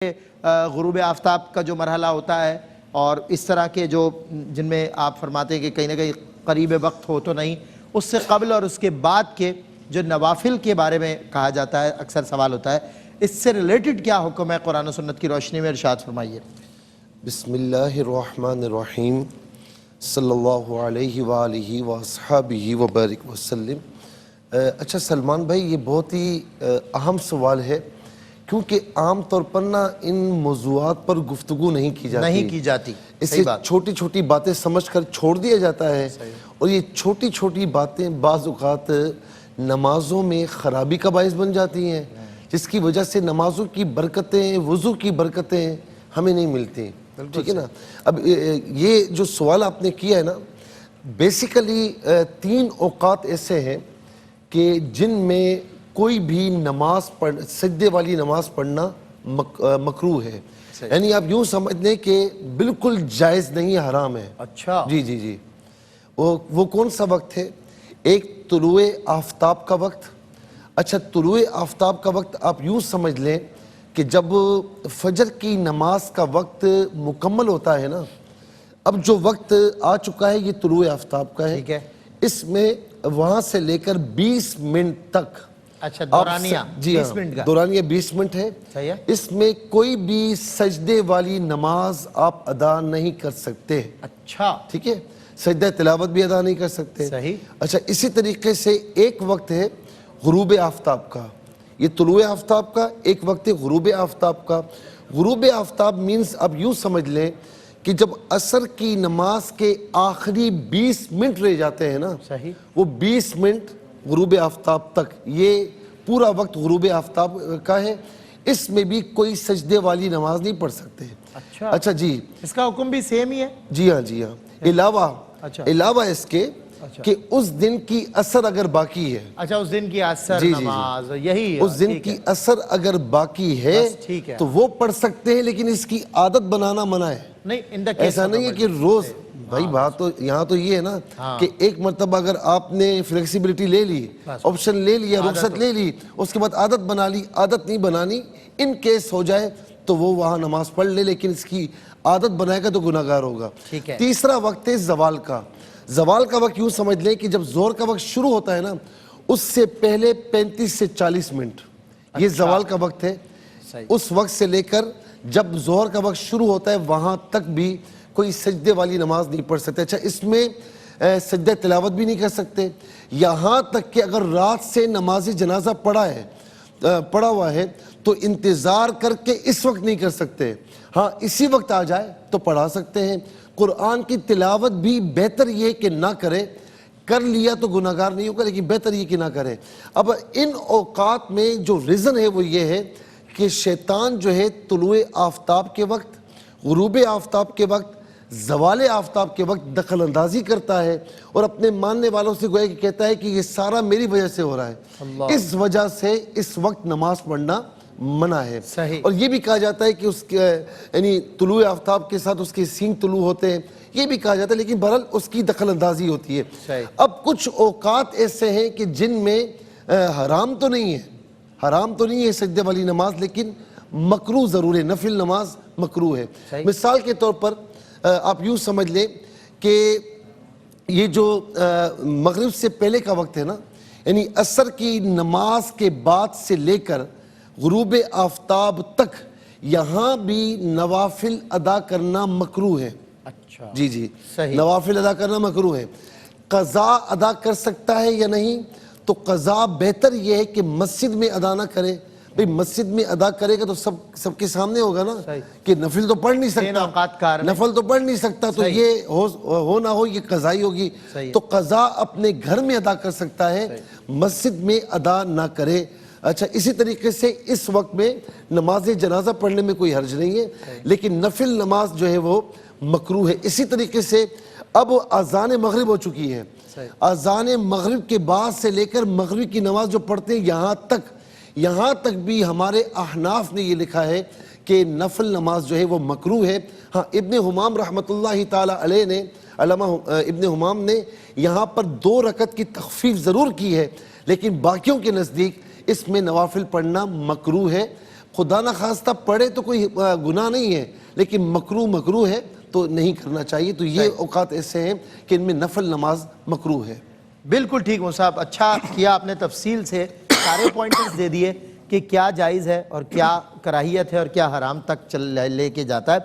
غروب آفتاب کا جو مرحلہ ہوتا ہے اور اس طرح کے جو جن میں آپ فرماتے ہیں کہ کہیں نہ کہیں قریب وقت ہو تو نہیں، اس سے قبل اور اس کے بعد کے جو نوافل کے بارے میں کہا جاتا ہے، اکثر سوال ہوتا ہے، اس سے ریلیٹڈ کیا حکم ہے قرآن و سنت کی روشنی میں؟ ارشاد فرمائیے۔ بسم اللہ الرحمن الرحیم، صلی اللہ علیہ وآلہ وصحبہ وبارک وسلم۔ اچھا سلمان بھائی، یہ بہت ہی اہم سوال ہے، کیونکہ عام طور پر ان موضوعات پر گفتگو نہیں کی جاتی۔ اسے چھوٹی چھوٹی باتیں سمجھ کر چھوڑ دیا جاتا ہے، اور یہ چھوٹی چھوٹی باتیں بعض اوقات نمازوں میں خرابی کا باعث بن جاتی ہیں، جس کی وجہ سے نمازوں کی برکتیں، وضو کی برکتیں ہمیں نہیں ملتی۔ ٹھیک ہے نا؟ اب یہ جو سوال آپ نے کیا ہے نا، بیسیکلی 3 اوقات ایسے ہیں کہ جن میں کوئی بھی نماز سجدے والی نماز پڑھنا مکروہ ہے، یعنی آپ یوں سمجھ لیں کہ بالکل جائز نہیں، حرام ہے۔ اچھا جی وہ کون سا وقت ہے؟ ایک طلوع آفتاب کا وقت۔ اچھا، طلوع آفتاب کا وقت آپ یوں سمجھ لیں کہ جب فجر کی نماز کا وقت مکمل ہوتا ہے نا، اب جو وقت آ چکا ہے یہ طلوع آفتاب کا ہے، اس میں وہاں سے لے کر 20 منٹ تک، اچھا دورانیہ 20 منٹ کا دورانیہ 20 منٹ ہے، اس میں کوئی بھی سجدے والی نماز آپ ادا نہیں کر سکتے۔ اچھا ٹھیک ہے، سجدہ تلاوت بھی ادا نہیں کر سکتے۔ صحیح۔ اچھا، اسی طریقے سے ایک وقت ہے غروب آفتاب کا، یہ طلوع آفتاب کا ایک وقت ہے غروب آفتاب کا۔ غروب آفتاب مینز اب یوں سمجھ لیں کہ جب عصر کی نماز کے آخری 20 منٹ رہ جاتے ہیں نا، وہ 20 منٹ غروب آفتاب تک، یہ پورا وقت غروب آفتاب کا ہے، اس میں بھی کوئی سجدے والی نماز نہیں پڑھ سکتے۔ اچھا جی، اس کا حکم بھی سیم ہی ہے؟ جی ہاں، علاوہ اس کے کہ اس دن کی عصر اگر باقی ہے، اچھا اس دن کی عصر نماز، یہی اس دن کی عصر اگر باقی ہے تو وہ پڑھ سکتے ہیں، لیکن اس کی عادت بنانا منع ہے۔ ایسا نہیں ہے کہ روز، بھائی بات تو یہاں تو یہ ہے نا کہ ایک مرتبہ اگر آپ نے فلیکسیبلٹی لے لی، آپشن لے لیا، رخصت لے لی، اس کے بعد عادت بنا لی، عادت نہیں بنانی، ان کیس ہو جائے تو وہ وہاں نماز پڑھ لے، لیکن اس کی عادت بنائے گا تو گناہگار ہوگا۔ تیسرا وقت ہے زوال کا۔ زوال کا وقت یوں سمجھ لیں کہ جب ظہر کا وقت شروع ہوتا ہے نا، اس سے پہلے 35 سے 40 منٹ یہ زوال کا وقت ہے۔ اس وقت سے لے کر جب ظہر کا وقت شروع ہوتا ہے وہاں تک بھی کوئی سجدے والی نماز نہیں پڑھ سکتے۔ اچھا، اس میں سجدہ تلاوت بھی نہیں کر سکتے، یہاں تک کہ اگر رات سے نماز جنازہ پڑھا ہوا ہے تو انتظار کر کے اس وقت نہیں کر سکتے، ہاں اسی وقت آ جائے تو پڑھا سکتے ہیں۔ قرآن کی تلاوت بھی بہتر یہ کہ نہ کرے، کر لیا تو گناہگار نہیں ہوگا، لیکن بہتر یہ کہ نہ کرے۔ اب ان اوقات میں جو ریزن ہے وہ یہ ہے کہ شیطان جو ہے طلوع آفتاب کے وقت، غروب آفتاب کے وقت، زوال آفتاب کے وقت دخل اندازی کرتا ہے، اور اپنے ماننے والوں سے گویا کہ کہتا ہے کہ یہ سارا میری وجہ سے ہو رہا ہے، اس وجہ سے اس وقت نماز پڑھنا منع ہے۔ اور یہ بھی کہا جاتا ہے کہ اس کے یعنی طلوع آفتاب کے ساتھ اس کے سینگ طلوع ہوتے ہیں، یہ بھی کہا جاتا ہے، لیکن بہرحال اس کی دخل اندازی ہوتی ہے۔ اب کچھ اوقات ایسے ہیں کہ جن میں حرام تو نہیں ہے سجدے والی نماز، لیکن مکروہ ضرور ہے، نفل نماز مکروہ ہے۔ مثال کے طور پر آپ یوں سمجھ لیں کہ یہ جو مغرب سے پہلے کا وقت ہے نا، یعنی عصر کی نماز کے بعد سے لے کر غروب آفتاب تک، یہاں بھی نوافل ادا کرنا مکروہ ہے۔ جی نوافل ادا کرنا مکروہ ہے۔ قضا ادا کر سکتا ہے یا نہیں؟ تو قضا بہتر یہ ہے کہ مسجد میں ادا نہ کرے، بھئی مسجد میں ادا کرے گا تو سب کے سامنے ہوگا نا کہ نفل تو پڑھ نہیں سکتا، تو یہ ہو نہ ہو یہ قضائی ہوگی، تو قضا اپنے گھر میں ادا کر سکتا ہے، مسجد میں ادا نہ کرے۔ اچھا، اسی طریقے سے اس وقت میں نماز جنازہ پڑھنے میں کوئی حرج نہیں ہے، لیکن نفل نماز جو ہے وہ مکروہ ہے۔ اسی طریقے سے اب اذان مغرب ہو چکی ہے، اذان مغرب کے بعد سے لے کر مغرب کی نماز جو پڑھتے ہیں یہاں تک بھی ہمارے احناف نے یہ لکھا ہے کہ نفل نماز جو ہے وہ مکروہ ہے۔ ہاں، ابن حمام رحمۃ اللہ تعالی علیہ نے، علامہ ابن حمام نے یہاں پر 2 رکعت کی تخفیف ضرور کی ہے، لیکن باقیوں کے نزدیک اس میں نوافل پڑھنا مکروہ ہے۔ خدا نہ خواستہ پڑھے تو کوئی گناہ نہیں ہے، لیکن مکروہ ہے تو نہیں کرنا چاہیے. تو یہ اوقات ایسے ہیں کہ ان میں نفل نماز مکروہ ہے. بالکل ٹھیک مفتی صاحب، اچھا کیا آپ نے تفصیل سے سارے پوائنٹرز دے دیے کہ کیا جائز ہے اور کیا کراہیت ہے اور کیا حرام تک لے کے جاتا ہے.